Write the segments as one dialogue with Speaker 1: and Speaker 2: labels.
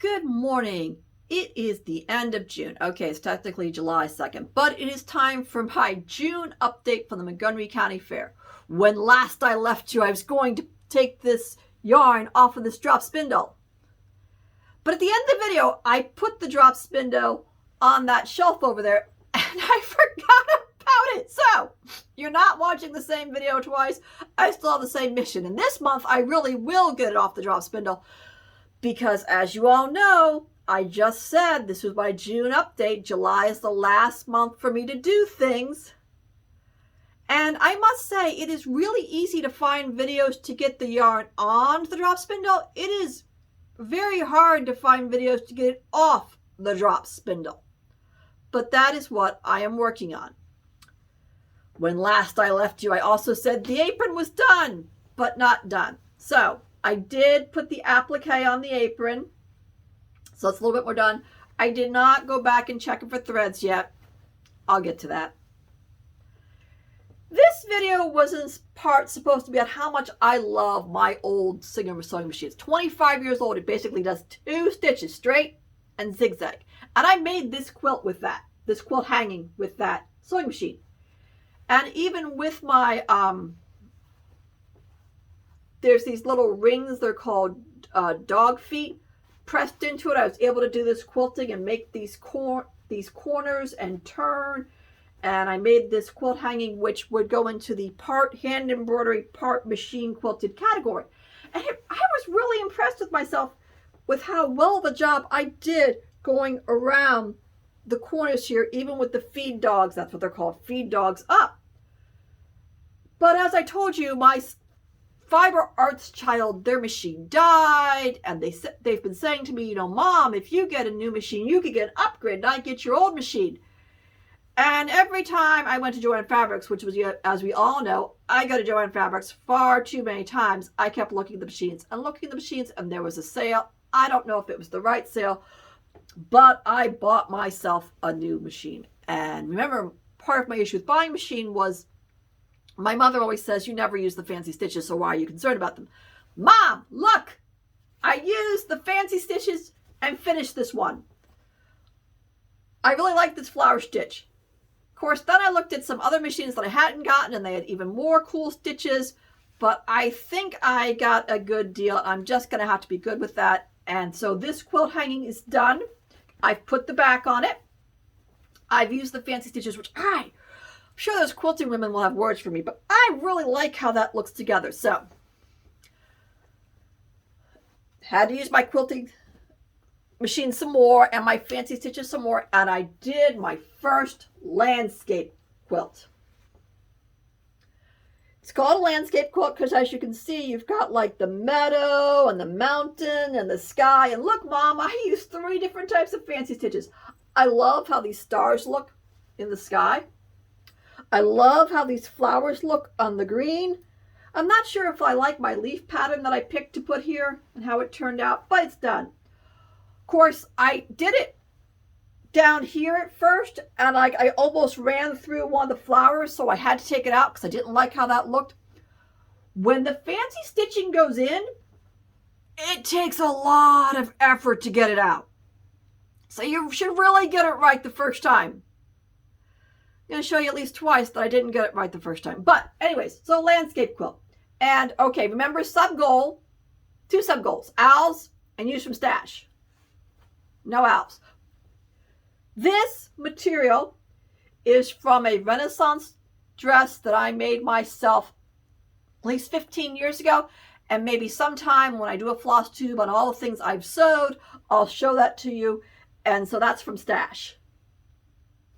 Speaker 1: Good morning. It is the end of June. Okay, it's technically July 2nd, but it is time for my June update from the Montgomery County Fair. When last I left you, I was going to take this yarn off of this drop spindle. But at the end of the video, I put the drop spindle on that shelf over there and I forgot about it. So you're not watching the same video twice. I still have the same mission. And this month, I really will get it off the drop spindle. Because as you all know, I just said this was my June update. July is the last month for me to do things. And I must say, it is really easy to find videos to get the yarn onto the drop spindle. It is very hard to find videos to get it off the drop spindle. But that is what I am working on. When last I left you, I also said the apron was done, but not done. So I did put the applique on the apron, so it's a little bit more done. I did not go back and check it for threads yet. I'll get to that. This video was in part supposed to be on how much I love my old Singer sewing machine. It's 25 years old. It basically does 2 stitches, straight and zigzag. And I made this quilt with that, this quilt hanging with that sewing machine. And even with my there's these little rings, they're called dog feet, pressed into it. I was able to do this quilting and make these corners and turn. And I made this quilt hanging, which would go into the part hand embroidery, part machine quilted category. And I was really impressed with myself with how well of a job I did going around the corners here, even with the feed dogs, that's what they're called, feed dogs up. But as I told you, my Fiber Arts child, their machine died, and they've been saying to me, you know, Mom, if you get a new machine, you could get an upgrade, not get your old machine. And every time I went to Joann Fabrics, which was, as we all know, I go to Joann Fabrics far too many times, I kept looking at the machines and looking at the machines, and there was a sale. I don't know if it was the right sale, but I bought myself a new machine. And remember, part of my issue with buying a machine was my mother always says, you never use the fancy stitches, so why are you concerned about them? Mom, look, I used the fancy stitches and finished this one. I really like this flower stitch. Of course, then I looked at some other machines that I hadn't gotten, and they had even more cool stitches, but I think I got a good deal. I'm just going to have to be good with that. And so this quilt hanging is done. I've put the back on it. I've used the fancy stitches, which I'm sure those quilting women will have words for me, but I really like how that looks together. So, had to use my quilting machine some more and my fancy stitches some more, and I did my first landscape quilt. It's called a landscape quilt because, as you can see, you've got like the meadow and the mountain and the sky. And look, Mom, I used 3 different types of fancy stitches. I love how these stars look in the sky. I love how these flowers look on the green. I'm not sure if I like my leaf pattern that I picked to put here and how it turned out, but it's done. Of course, I did it down here at first, and I almost ran through one of the flowers, so I had to take it out because I didn't like how that looked. When the fancy stitching goes in, it takes a lot of effort to get it out. So you should really get it right the first time. I'm going to show you at least twice that I didn't get it right the first time. But anyways, so landscape quilt. And okay, remember sub-goal, 2 sub-goals, owls and use from stash. No owls. This material is from a Renaissance dress that I made myself at least 15 years ago. And maybe sometime when I do a floss tube on all the things I've sewed, I'll show that to you. And so that's from stash.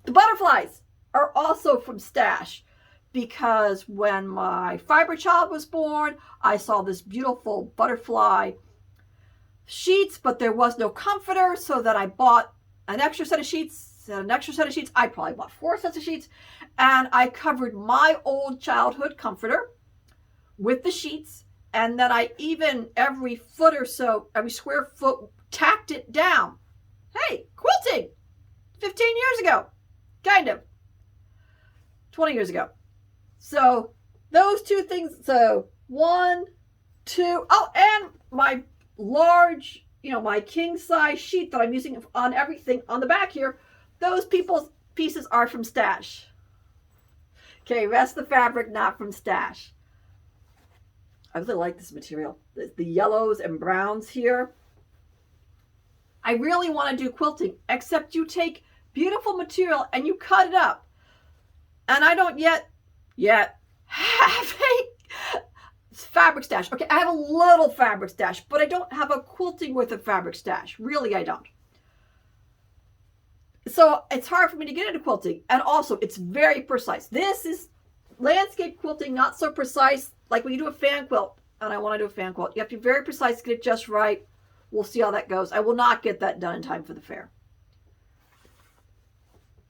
Speaker 1: The butterflies are also from stash, because when my fiber child was born, I saw this beautiful butterfly sheets, but there was no comforter, so that I bought an extra set of sheets and an extra set of sheets. I probably bought 4 sets of sheets, and I covered my old childhood comforter with the sheets, and then I even every foot or so, every square foot, tacked it down. Hey, quilting 15 years ago, kind of. 20 years ago. So those 2 things. So 1, 2. Oh, and my large my king size sheet that I'm using on everything on the back here, those pieces are from stash. Okay, rest of the fabric not from stash. I really like this material. The yellows and browns here. I really want to do quilting, except you take beautiful material and you cut it up. And I don't yet have a fabric stash. Okay, I have a little fabric stash, but I don't have a quilting worth of fabric stash. Really, I don't. So it's hard for me to get into quilting. And also, it's very precise. This is landscape quilting, not so precise. Like when you do a fan quilt, and I want to do a fan quilt, you have to be very precise, get it just right. We'll see how that goes. I will not get that done in time for the fair.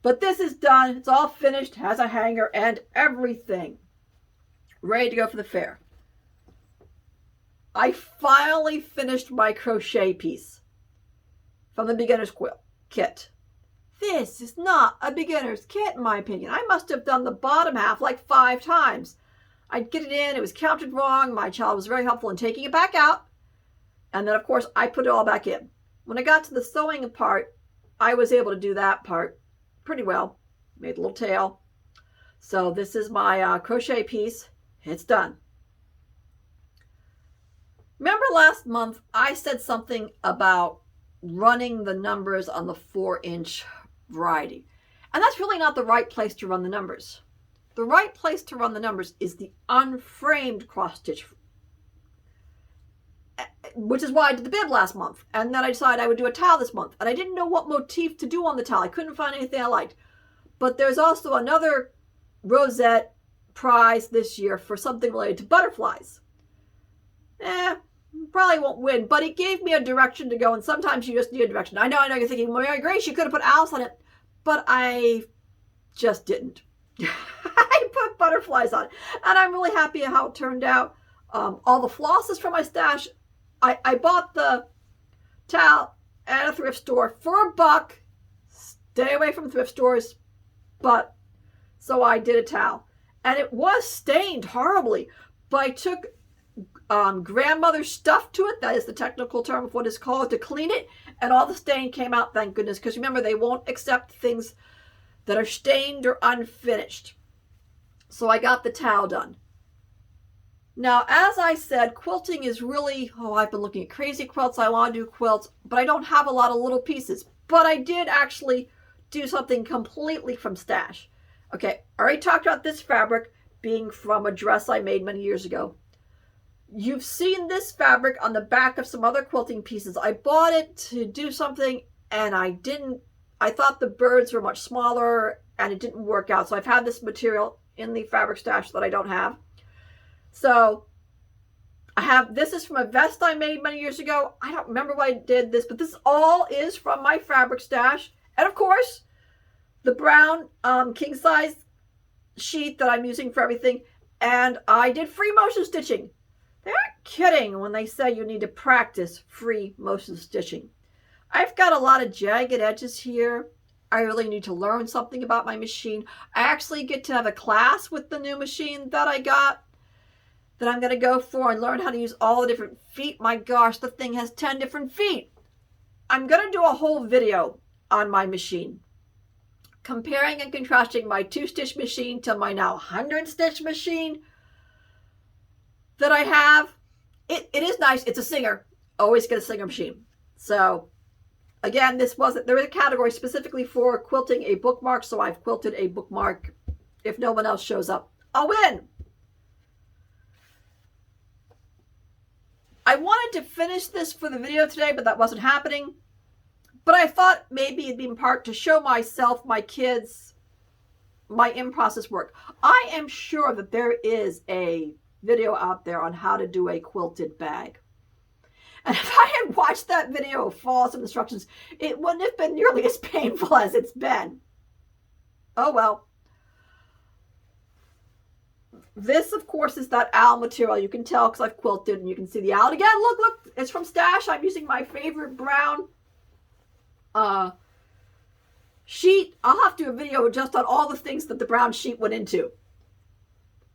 Speaker 1: But this is done. It's all finished, has a hanger and everything. Ready to go for the fair. I finally finished my crochet piece from the beginner's quilt kit. This is not a beginner's kit, in my opinion. I must have done the bottom half like 5 times. I'd get it in, it was counted wrong. My child was very helpful in taking it back out. And then, of course, I put it all back in. When I got to the sewing part, I was able to do that part pretty well. Made a little tail. So this is my crochet piece. It's done. Remember last month, I said something about running the numbers on the 4-inch variety. And that's really not the right place to run the numbers. The right place to run the numbers is the unframed cross stitch, which is why I did the bib last month. And then I decided I would do a towel this month. And I didn't know what motif to do on the towel. I couldn't find anything I liked. But there's also another rosette prize this year for something related to butterflies. Probably won't win, but it gave me a direction to go. And sometimes you just need a direction. I know you're thinking, Mary Grace, you could have put Alice on it. But I just didn't. I put butterflies on it. And I'm really happy how it turned out. All the flosses from my stash. I bought the towel at a thrift store for $1. Stay away from thrift stores. But so I did a towel. And it was stained horribly. But I took grandmother's stuff to it. That is the technical term of what it's called, to clean it. And all the stain came out, thank goodness. Because remember, they won't accept things that are stained or unfinished. So I got the towel done. Now, as I said, quilting is really, I've been looking at crazy quilts. I want to do quilts, but I don't have a lot of little pieces. But I did actually do something completely from stash. Okay, I already talked about this fabric being from a dress I made many years ago. You've seen this fabric on the back of some other quilting pieces. I bought it to do something, and I thought the birds were much smaller, and it didn't work out. So I've had this material in the fabric stash that I don't have. So this is from a vest I made many years ago. I don't remember why I did this, but this all is from my fabric stash. And of course, the brown king size sheet that I'm using for everything. And I did free motion stitching. They aren't kidding when they say you need to practice free motion stitching. I've got a lot of jagged edges here. I really need to learn something about my machine. I actually get to have a class with the new machine that I got, that I'm going to go for and learn how to use all the different feet. My gosh, the thing has 10 different feet. I'm going to do a whole video on my machine, comparing and contrasting my 2-stitch machine to my now 100-stitch machine that I have. It is nice. It's a Singer. Always get a Singer machine. So again, there was a category specifically for quilting a bookmark, so I've quilted a bookmark. If no one else shows up, I'll win. I wanted to finish this for the video today, but that wasn't happening. But I thought maybe it'd be in part to show myself, my kids, my in-process work. I am sure that there is a video out there on how to do a quilted bag. And if I had watched that video, follow some instructions, it wouldn't have been nearly as painful as it's been. Oh well. This, of course, is that owl material. You can tell because I've quilted, and you can see the owl. Again, look, it's from Stash. I'm using my favorite brown sheet. I'll have to do a video just on all the things that the brown sheet went into.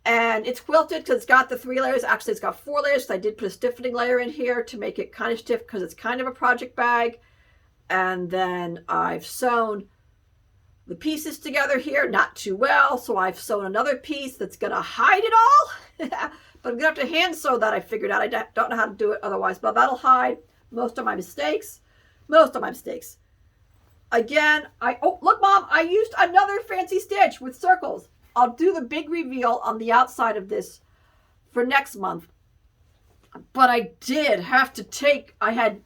Speaker 1: And it's quilted because it's got the 3 layers. Actually, it's got 4 layers. So I did put a stiffening layer in here to make it kind of stiff because it's kind of a project bag. And then I've sewn the pieces together here, not too well. So I've sewn another piece that's going to hide it all. But I'm going to have to hand sew that, I figured out. I don't know how to do it otherwise. But that'll hide most of my mistakes. Again, oh, look, Mom, I used another fancy stitch with circles. I'll do the big reveal on the outside of this for next month. But I did have to take, I had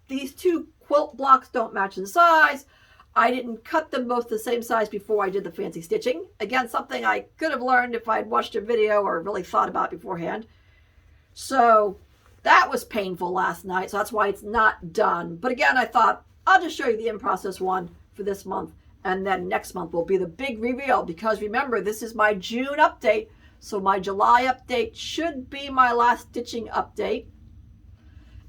Speaker 1: these 2 quilt blocks don't match in size. I didn't cut them both the same size before I did the fancy stitching. Again, something I could have learned if I'd watched a video or really thought about beforehand. So that was painful last night. So that's why it's not done. But again, I thought I'll just show you the in-process one for this month. And then next month will be the big reveal. Because remember, this is my June update. So my July update should be my last stitching update.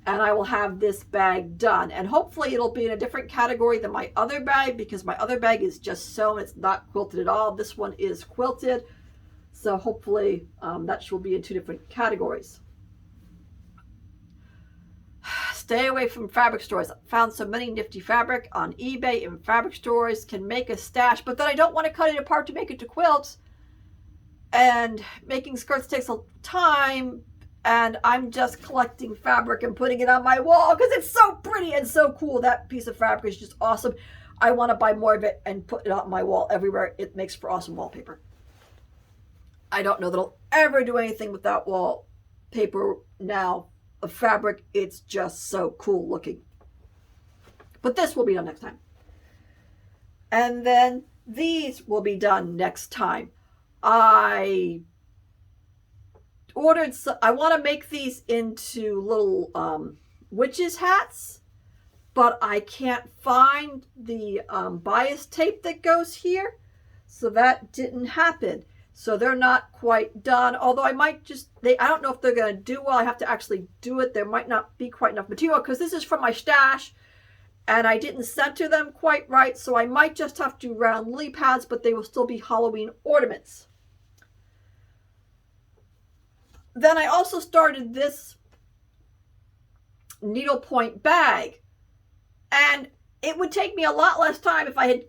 Speaker 1: And I will have this bag done. And hopefully it'll be in a different category than my other bag, because my other bag is just sewn. It's not quilted at all. This one is quilted. So hopefully that will be in 2 different categories. Stay away from fabric stores. I found so many nifty fabric on eBay and fabric stores. Can make a stash, but then I don't want to cut it apart to make it to quilts. And making skirts takes a time. And I'm just collecting fabric and putting it on my wall because it's so pretty and so cool. That piece of fabric is just awesome. I want to buy more of it and put it on my wall everywhere. It makes for awesome wallpaper. I don't know that I'll ever do anything with that wallpaper now of fabric. It's just so cool looking. But this will be done next time. And then these will be done next time. I ordered, I want to make these into little witches hats, but I can't find the bias tape that goes here, so that didn't happen. So they're not quite done, although I might just, I don't know if they're going to do well. I have to actually do it. There might not be quite enough material because this is from my stash and I didn't center them quite right, so I might just have to do round lily pads, but they will still be Halloween ornaments. Then I also started this needlepoint bag, and it would take me a lot less time if I had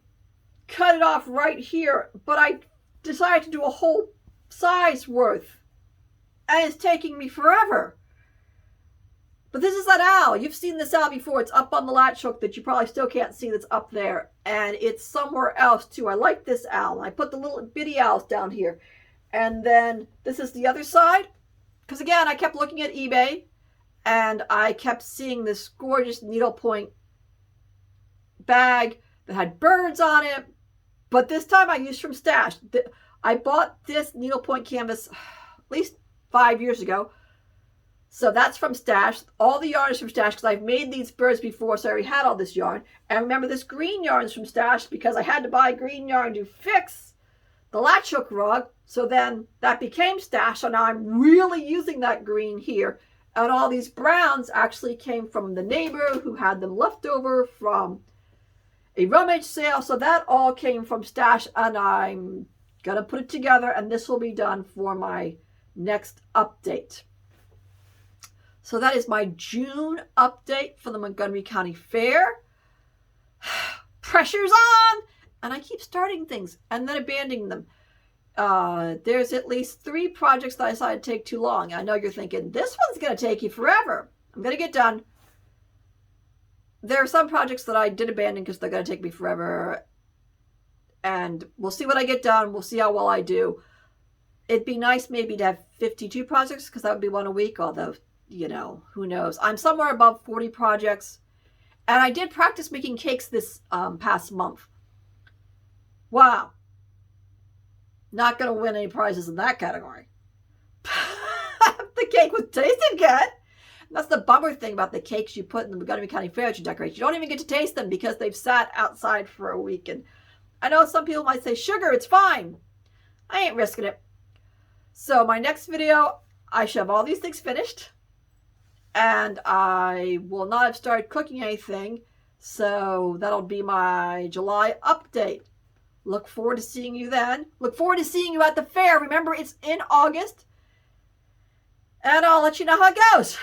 Speaker 1: cut it off right here, but I decided to do a whole size worth, and it's taking me forever. But this is that owl. You've seen this owl before. It's up on the latch hook that you probably still can't see that's up there, and it's somewhere else too. I like this owl. I put the little bitty owls down here, and then this is the other side. Because again, I kept looking at eBay and I kept seeing this gorgeous needlepoint bag that had birds on it. But this time I used from Stash. I bought this needlepoint canvas at least 5 years ago. So that's from Stash. All the yarn is from Stash because I've made these birds before, so I already had all this yarn. And remember, this green yarn is from Stash because I had to buy green yarn to fix the latch hook rug. So then that became Stash. So now I'm really using that green here. And all these browns actually came from the neighbor who had them left over from a rummage sale. So that all came from Stash, and I'm going to put it together, and this will be done for my next update. So that is my June update for the Montgomery County Fair. Pressure's on! And I keep starting things and then abandoning them. There's at least 3 projects that I decided to take too long. I know you're thinking, this one's going to take you forever. I'm going to get done. There are some projects that I did abandon because they're going to take me forever. And we'll see what I get done. We'll see how well I do. It'd be nice maybe to have 52 projects because that would be 1 a week. Although, you know, who knows. I'm somewhere above 40 projects. And I did practice making cakes this past month. Wow. Not going to win any prizes in that category. The cake was tasting good. That's the bummer thing about the cakes you put in the Montgomery County Fair that you decorate. You don't even get to taste them because they've sat outside for a week. And I know some people might say, sugar, it's fine. I ain't risking it. So my next video, I should have all these things finished. And I will not have started cooking anything. So that'll be my July update. Look forward to seeing you then. Look forward to seeing you at the fair. Remember, it's in August. And I'll let you know how it goes.